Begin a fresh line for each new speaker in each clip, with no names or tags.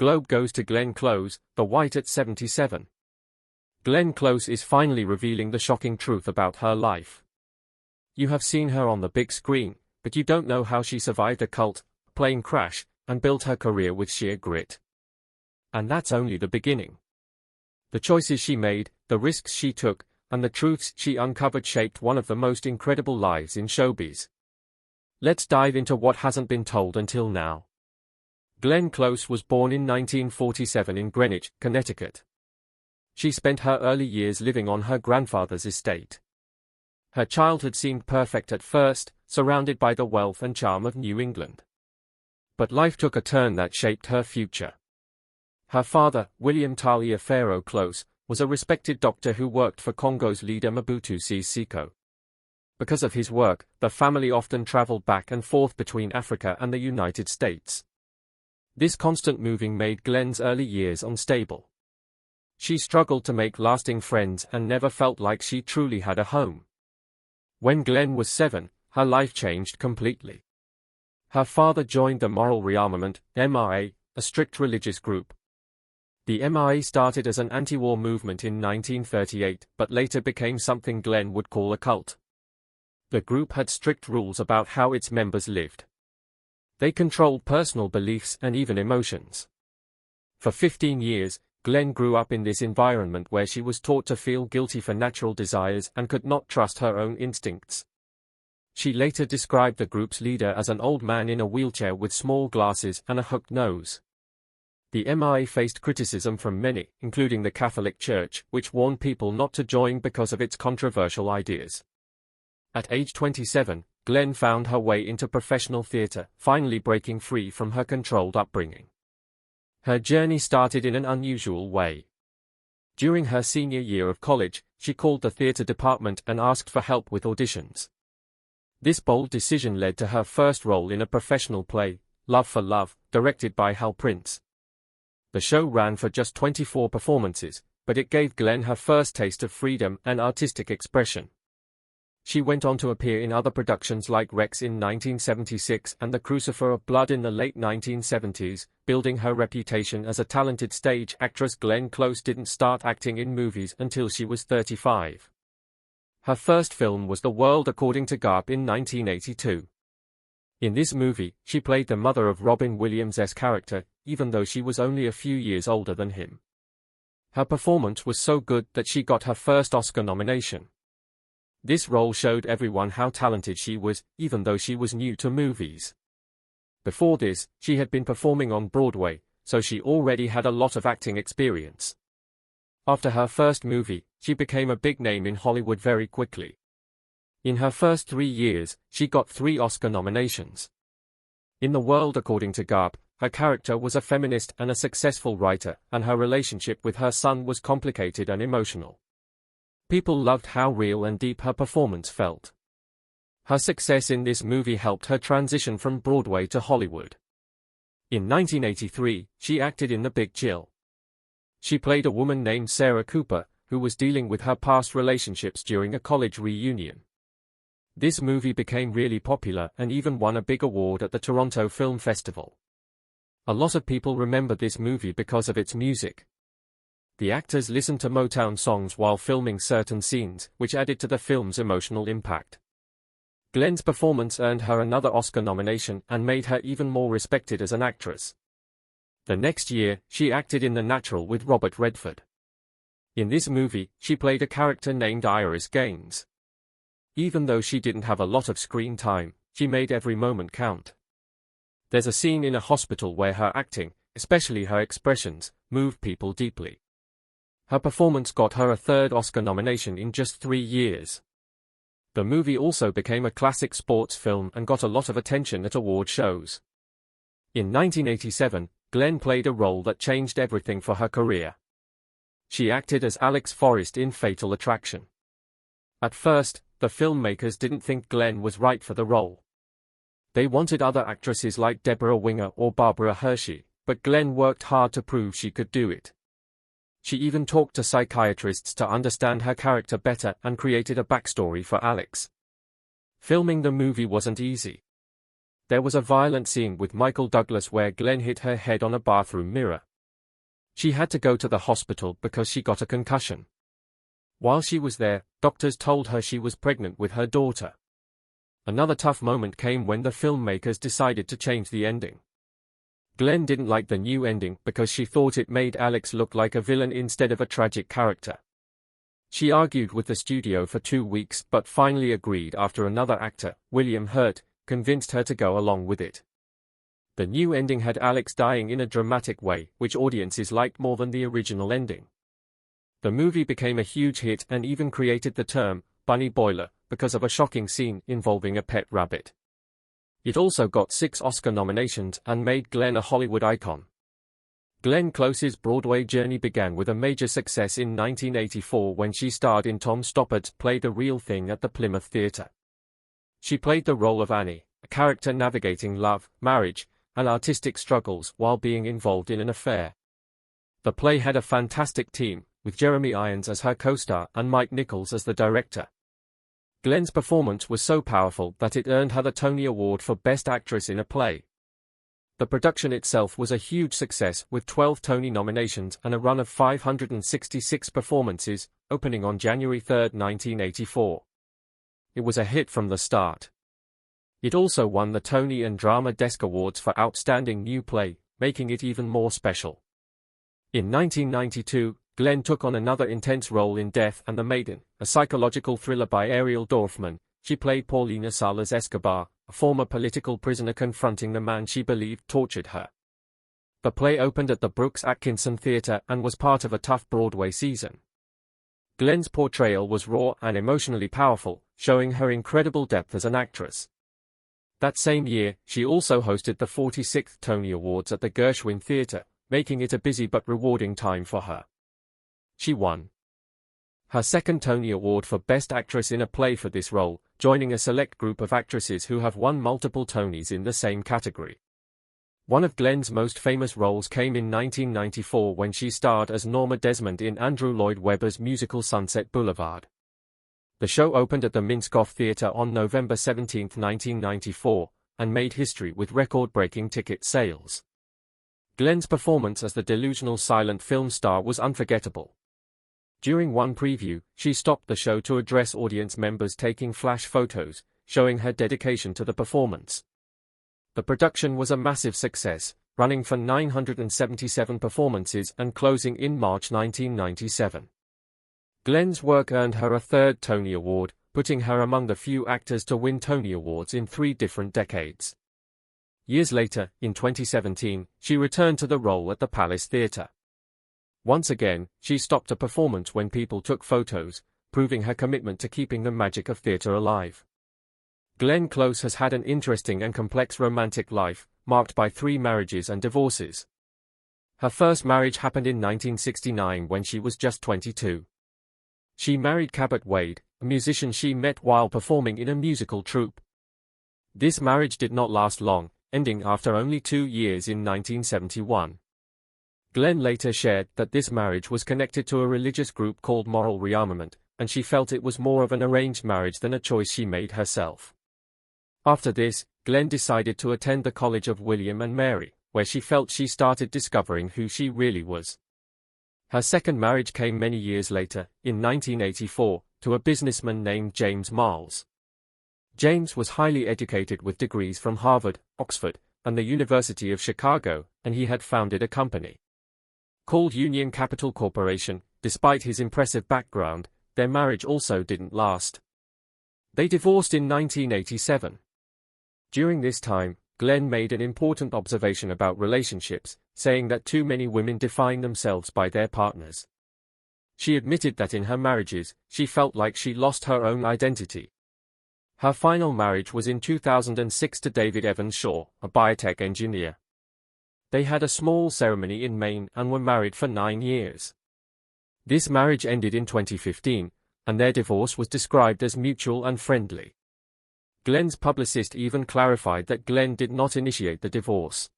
Globe goes to Glenn Close, the White at 77. Glenn Close is finally revealing the shocking truth about her life. You have seen her on the big screen, but you don't know how she survived a cult, plane crash, and built her career with sheer grit. And that's only the beginning. The choices she made, the risks she took, and the truths she uncovered shaped one of the most incredible lives in showbiz. Let's dive into what hasn't been told until now. Glenn Close was born in 1947 in Greenwich, Connecticut. She spent her early years living on her grandfather's estate. Her childhood seemed perfect at first, surrounded by the wealth and charm of New England. But life took a turn that shaped her future. Her father, William Taliaferro Close, was a respected doctor who worked for Congo's leader Mobutu Sese Seko. Because of his work, the family often traveled back and forth between Africa and the United States. This constant moving made Glenn's early years unstable. She struggled to make lasting friends and never felt like she truly had a home. When Glenn was 7, her life changed completely. Her father joined the Moral Rearmament, MRA, a strict religious group. The MRA started as an anti-war movement in 1938, but later became something Glenn would call a cult. The group had strict rules about how its members lived. They controlled personal beliefs and even emotions. For 15 years, Glenn grew up in this environment where she was taught to feel guilty for natural desires and could not trust her own instincts. She later described the group's leader as an old man in a wheelchair with small glasses and a hooked nose. The MRA faced criticism from many, including the Catholic Church, which warned people not to join because of its controversial ideas. At age 27, Glenn found her way into professional theater, finally breaking free from her controlled upbringing. Her journey started in an unusual way. During her senior year of college, she called the theater department and asked for help with auditions. This bold decision led to her first role in a professional play, Love for Love, directed by Hal Prince. The show ran for just 24 performances, but it gave Glenn her first taste of freedom and artistic expression. She went on to appear in other productions like Rex in 1976 and The Crucifer of Blood in the late 1970s, building her reputation as a talented stage actress. Glenn Close didn't start acting in movies until she was 35. Her first film was The World According to Garp in 1982. In this movie, she played the mother of Robin Williams' character, even though she was only a few years older than him. Her performance was so good that she got her first Oscar nomination. This role showed everyone how talented she was, even though she was new to movies. Before this, she had been performing on Broadway, so she already had a lot of acting experience. After her first movie, she became a big name in Hollywood very quickly. In her first 3 years, she got 3 Oscar nominations. In The World According to Garp, her character was a feminist and a successful writer, and her relationship with her son was complicated and emotional. People loved how real and deep her performance felt. Her success in this movie helped her transition from Broadway to Hollywood. In 1983, she acted in The Big Chill. She played a woman named Sarah Cooper, who was dealing with her past relationships during a college reunion. This movie became really popular and even won a big award at the Toronto Film Festival. A lot of people remember this movie because of its music. The actors listened to Motown songs while filming certain scenes, which added to the film's emotional impact. Glenn's performance earned her another Oscar nomination and made her even more respected as an actress. The next year, she acted in The Natural with Robert Redford. In this movie, she played a character named Iris Gaines. Even though she didn't have a lot of screen time, she made every moment count. There's a scene in a hospital where her acting, especially her expressions, moved people deeply. Her performance got her a 3rd Oscar nomination in just 3 years. The movie also became a classic sports film and got a lot of attention at award shows. In 1987, Glenn played a role that changed everything for her career. She acted as Alex Forrest in Fatal Attraction. At first, the filmmakers didn't think Glenn was right for the role. They wanted other actresses like Deborah Winger or Barbara Hershey, but Glenn worked hard to prove she could do it. She even talked to psychiatrists to understand her character better and created a backstory for Alex. Filming the movie wasn't easy. There was a violent scene with Michael Douglas where Glenn hit her head on a bathroom mirror. She had to go to the hospital because she got a concussion. While she was there, doctors told her she was pregnant with her daughter. Another tough moment came when the filmmakers decided to change the ending. Glenn didn't like the new ending because she thought it made Alex look like a villain instead of a tragic character. She argued with the studio for 2 weeks but finally agreed after another actor, William Hurt, convinced her to go along with it. The new ending had Alex dying in a dramatic way, which audiences liked more than the original ending. The movie became a huge hit and even created the term, bunny boiler, because of a shocking scene involving a pet rabbit. It also got 6 Oscar nominations and made Glenn a Hollywood icon. Glenn Close's Broadway journey began with a major success in 1984 when she starred in Tom Stoppard's play The Real Thing at the Plymouth Theatre. She played the role of Annie, a character navigating love, marriage, and artistic struggles while being involved in an affair. The play had a fantastic team, with Jeremy Irons as her co-star and Mike Nichols as the director. Glenn's performance was so powerful that it earned her the Tony Award for Best Actress in a Play. The production itself was a huge success with 12 Tony nominations and a run of 566 performances, opening on January 3, 1984. It was a hit from the start. It also won the Tony and Drama Desk Awards for Outstanding New Play, making it even more special. In 1992, Glenn took on another intense role in Death and the Maiden, a psychological thriller by Ariel Dorfman. She played Paulina Salas Escobar, a former political prisoner confronting the man she believed tortured her. The play opened at the Brooks Atkinson Theatre and was part of a tough Broadway season. Glenn's portrayal was raw and emotionally powerful, showing her incredible depth as an actress. That same year, she also hosted the 46th Tony Awards at the Gershwin Theatre, making it a busy but rewarding time for her. She won her second Tony Award for Best Actress in a Play for this role, joining a select group of actresses who have won multiple Tonys in the same category. One of Glenn's most famous roles came in 1994 when she starred as Norma Desmond in Andrew Lloyd Webber's musical Sunset Boulevard. The show opened at the Minskoff Theatre on November 17, 1994, and made history with record-breaking ticket sales. Glenn's performance as the delusional silent film star was unforgettable. During one preview, she stopped the show to address audience members taking flash photos, showing her dedication to the performance. The production was a massive success, running for 977 performances and closing in March 1997. Glenn's work earned her a third Tony Award, putting her among the few actors to win Tony Awards in 3 different decades. Years later, in 2017, she returned to the role at the Palace Theatre. Once again, she stopped a performance when people took photos, proving her commitment to keeping the magic of theatre alive. Glenn Close has had an interesting and complex romantic life, marked by 3 marriages and divorces. Her first marriage happened in 1969 when she was just 22. She married Cabot Wade, a musician she met while performing in a musical troupe. This marriage did not last long, ending after only 2 years in 1971. Glenn later shared that this marriage was connected to a religious group called Moral Rearmament, and she felt it was more of an arranged marriage than a choice she made herself. After this, Glenn decided to attend the College of William and Mary, where she felt she started discovering who she really was. Her second marriage came many years later, in 1984, to a businessman named James Marles. James was highly educated with degrees from Harvard, Oxford, and the University of Chicago, and he had founded a company called Union Capital Corporation. Despite his impressive background, their marriage also didn't last. They divorced in 1987. During this time, Glenn made an important observation about relationships, saying that too many women define themselves by their partners. She admitted that in her marriages, she felt like she lost her own identity. Her final marriage was in 2006 to David Evans Shaw, a biotech engineer. They had a small ceremony in Maine and were married for 9 years. This marriage ended in 2015, and their divorce was described as mutual and friendly. Glenn's publicist even clarified that Glenn did not initiate the divorce.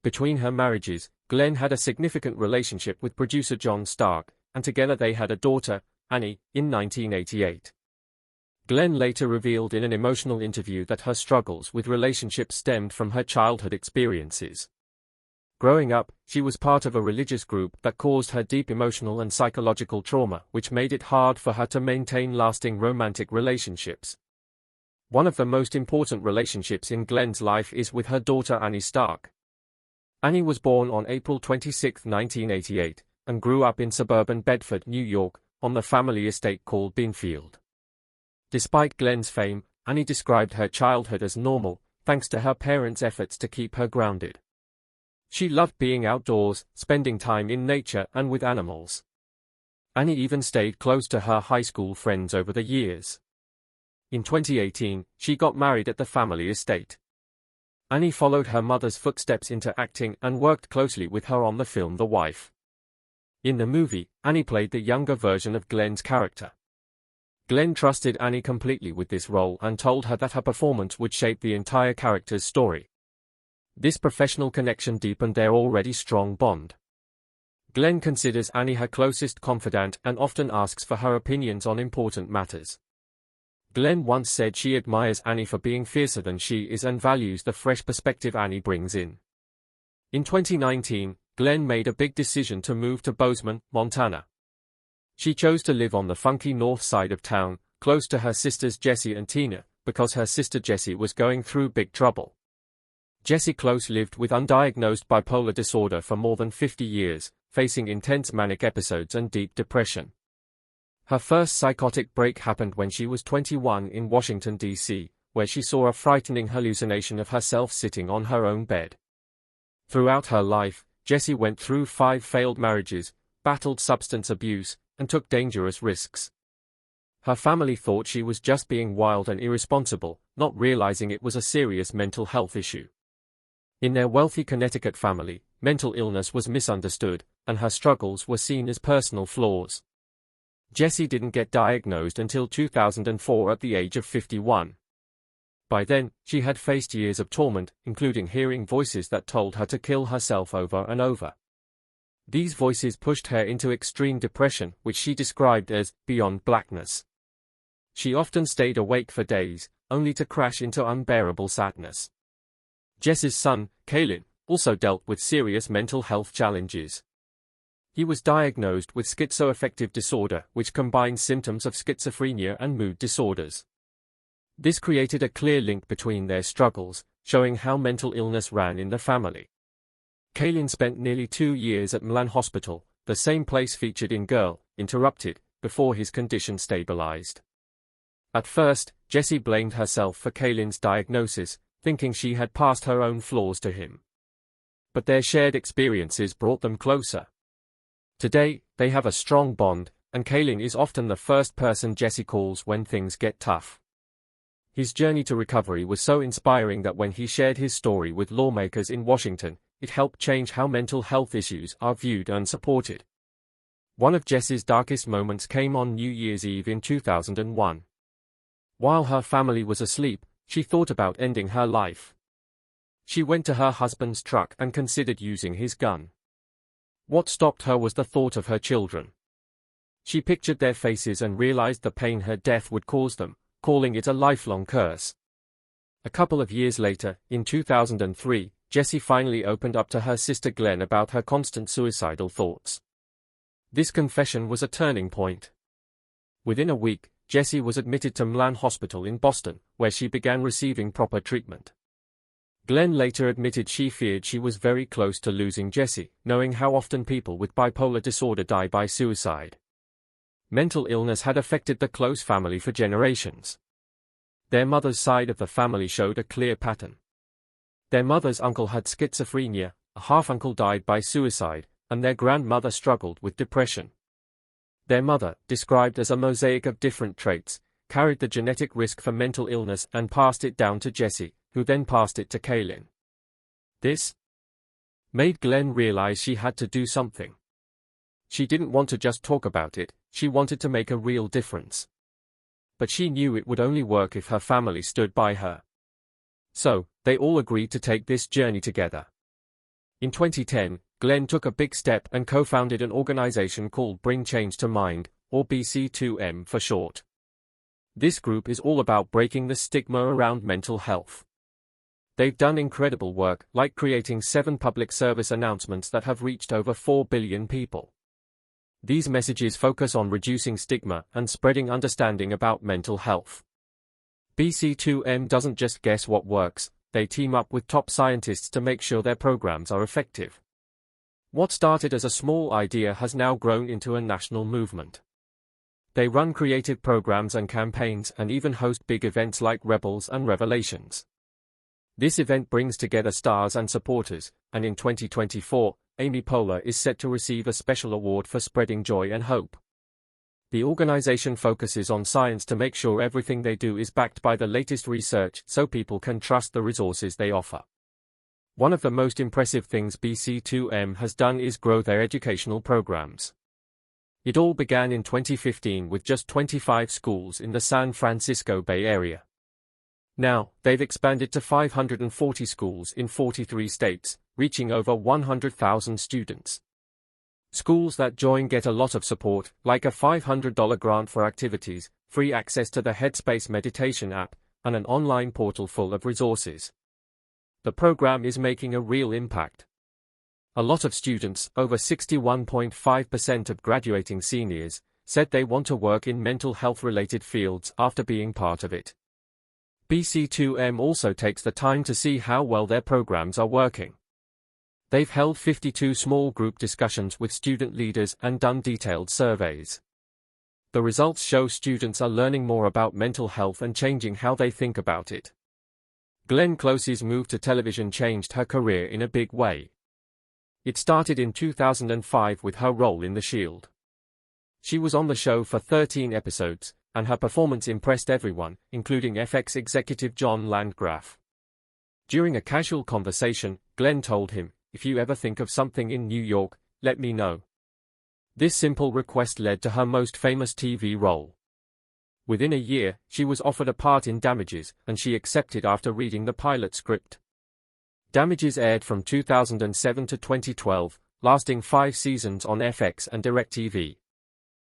Between her marriages, Glenn had a significant relationship with producer John Stark, and together they had a daughter, Annie, in 1988. Glenn later revealed in an emotional interview that her struggles with relationships stemmed from her childhood experiences. Growing up, she was part of a religious group that caused her deep emotional and psychological trauma, which made it hard for her to maintain lasting romantic relationships. One of the most important relationships in Glenn's life is with her daughter Annie Stark. Annie was born on April 26, 1988, and grew up in suburban Bedford, New York, on the family estate called Beanfield. Despite Glenn's fame, Annie described her childhood as normal, thanks to her parents' efforts to keep her grounded. She loved being outdoors, spending time in nature and with animals. Annie even stayed close to her high school friends over the years. In 2018, she got married at the family estate. Annie followed her mother's footsteps into acting and worked closely with her on the film The Wife. In the movie, Annie played the younger version of Glenn's character. Glenn trusted Annie completely with this role and told her that her performance would shape the entire character's story. This professional connection deepened their already strong bond. Glenn considers Annie her closest confidant and often asks for her opinions on important matters. Glenn once said she admires Annie for being fiercer than she is and values the fresh perspective Annie brings in. In 2019, Glenn made a big decision to move to Bozeman, Montana. She chose to live on the funky north side of town, close to her sisters Jessie and Tina, because her sister Jessie was going through big trouble. Jessie Close lived with undiagnosed bipolar disorder for more than 50 years, facing intense manic episodes and deep depression. Her first psychotic break happened when she was 21 in Washington, D.C., where she saw a frightening hallucination of herself sitting on her own bed. Throughout her life, Jessie went through 5 failed marriages, battled substance abuse, and took dangerous risks. Her family thought she was just being wild and irresponsible, not realizing it was a serious mental health issue. In their wealthy Connecticut family, mental illness was misunderstood, and her struggles were seen as personal flaws. Jessie didn't get diagnosed until 2004 at the age of 51. By then, she had faced years of torment, including hearing voices that told her to kill herself over and over. These voices pushed her into extreme depression, which she described as beyond blackness. She often stayed awake for days, only to crash into unbearable sadness. Jessie's son, Kalen, also dealt with serious mental health challenges. He was diagnosed with schizoaffective disorder, which combines symptoms of schizophrenia and mood disorders. This created a clear link between their struggles, showing how mental illness ran in the family. Kalen spent nearly 2 years at Milan Hospital, the same place featured in Girl, Interrupted, before his condition stabilized. At first, Jessie blamed herself for Kalen's diagnosis, thinking she had passed her own flaws to him. But their shared experiences brought them closer. Today, they have a strong bond, and Kalen is often the first person Jessie calls when things get tough. His journey to recovery was so inspiring that when he shared his story with lawmakers in Washington, it helped change how mental health issues are viewed and supported. One of Jessie's darkest moments came on New Year's Eve in 2001. While her family was asleep, she thought about ending her life. She went to her husband's truck and considered using his gun. What stopped her was the thought of her children. She pictured their faces and realized the pain her death would cause them, calling it a lifelong curse. A couple of years later, in 2003, Jessie finally opened up to her sister Glenn about her constant suicidal thoughts. This confession was a turning point. Within a week, Jessie was admitted to Milan Hospital in Boston, where she began receiving proper treatment. Glenn later admitted she feared she was very close to losing Jessie, knowing how often people with bipolar disorder die by suicide. Mental illness had affected the Close family for generations. Their mother's side of the family showed a clear pattern. Their mother's uncle had schizophrenia, a half-uncle died by suicide, and their grandmother struggled with depression. Their mother, described as a mosaic of different traits, carried the genetic risk for mental illness and passed it down to Jessie, who then passed it to Kalen. This made Glenn realize she had to do something. She didn't want to just talk about it, she wanted to make a real difference. But she knew it would only work if her family stood by her. So, they all agreed to take this journey together. In 2010, Glenn took a big step and co-founded an organization called Bring Change to Mind, or BC2M for short. This group is all about breaking the stigma around mental health. They've done incredible work, like creating 7 public service announcements that have reached over 4 billion people. These messages focus on reducing stigma and spreading understanding about mental health. BC2M doesn't just guess what works, they team up with top scientists to make sure their programs are effective. What started as a small idea has now grown into a national movement. They run creative programs and campaigns and even host big events like Rebels and Revelations. This event brings together stars and supporters, and in 2024, Amy Poehler is set to receive a special award for spreading joy and hope. The organization focuses on science to make sure everything they do is backed by the latest research so people can trust the resources they offer. One of the most impressive things BC2M has done is grow their educational programs. It all began in 2015 with just 25 schools in the San Francisco Bay Area. Now, they've expanded to 540 schools in 43 states, reaching over 100,000 students. Schools that join get a lot of support, like a $500 grant for activities, free access to the Headspace meditation app, and an online portal full of resources. The program is making a real impact. A lot of students, over 61.5% of graduating seniors, said they want to work in mental health-related fields after being part of it. BC2M also takes the time to see how well their programs are working. They've held 52 small group discussions with student leaders and done detailed surveys. The results show students are learning more about mental health and changing how they think about it. Glenn Close's move to television changed her career in a big way. It started in 2005 with her role in The Shield. She was on the show for 13 episodes, and her performance impressed everyone, including FX executive John Landgraf. During a casual conversation, Glenn told him, "If you ever think of something in New York, let me know." This simple request led to her most famous TV role. Within a year, she was offered a part in Damages, and she accepted after reading the pilot script. Damages aired from 2007 to 2012, lasting 5 seasons on FX and DirecTV.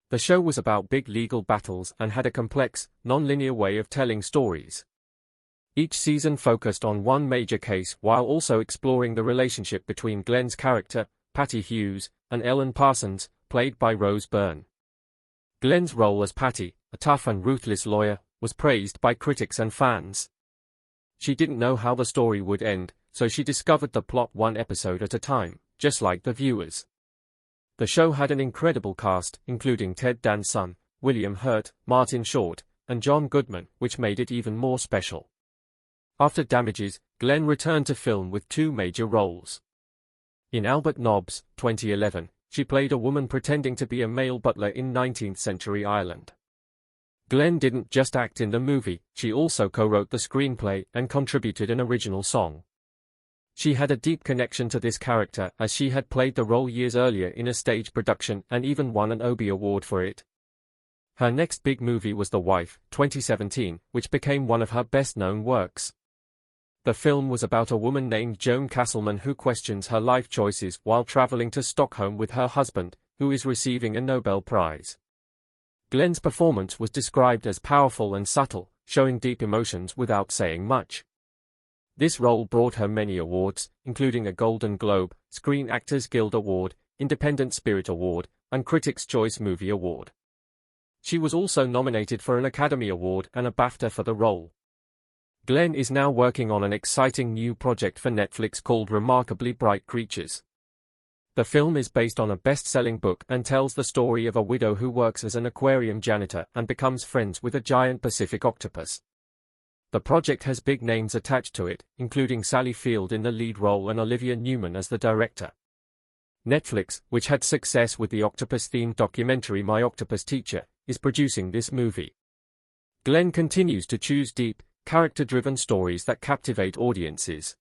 The show was about big legal battles and had a complex, non-linear way of telling stories. Each season focused on one major case while also exploring the relationship between Glenn's character, Patty Hughes, and Ellen Parsons, played by Rose Byrne. Glenn's role as Patty, a tough and ruthless lawyer, was praised by critics and fans. She didn't know how the story would end, so she discovered the plot one episode at a time, just like the viewers. The show had an incredible cast, including Ted Danson, William Hurt, Martin Short, and John Goodman, which made it even more special. After Damages, Glenn returned to film with 2 major roles. In Albert Nobbs, 2011, she played a woman pretending to be a male butler in 19th-century Ireland. Glenn didn't just act in the movie, she also co-wrote the screenplay and contributed an original song. She had a deep connection to this character as she had played the role years earlier in a stage production and even won an Obie Award for it. Her next big movie was The Wife, 2017, which became one of her best-known works. The film was about a woman named Joan Castleman who questions her life choices while traveling to Stockholm with her husband, who is receiving a Nobel Prize. Glenn's performance was described as powerful and subtle, showing deep emotions without saying much. This role brought her many awards, including a Golden Globe, Screen Actors Guild Award, Independent Spirit Award, and Critics' Choice Movie Award. She was also nominated for an Academy Award and a BAFTA for the role. Glenn is now working on an exciting new project for Netflix called Remarkably Bright Creatures. The film is based on a best-selling book and tells the story of a widow who works as an aquarium janitor and becomes friends with a giant Pacific octopus. The project has big names attached to it, including Sally Field in the lead role and Olivia Newman as the director. Netflix, which had success with the octopus-themed documentary My Octopus Teacher, is producing this movie. Glenn continues to choose deep, character-driven stories that captivate audiences.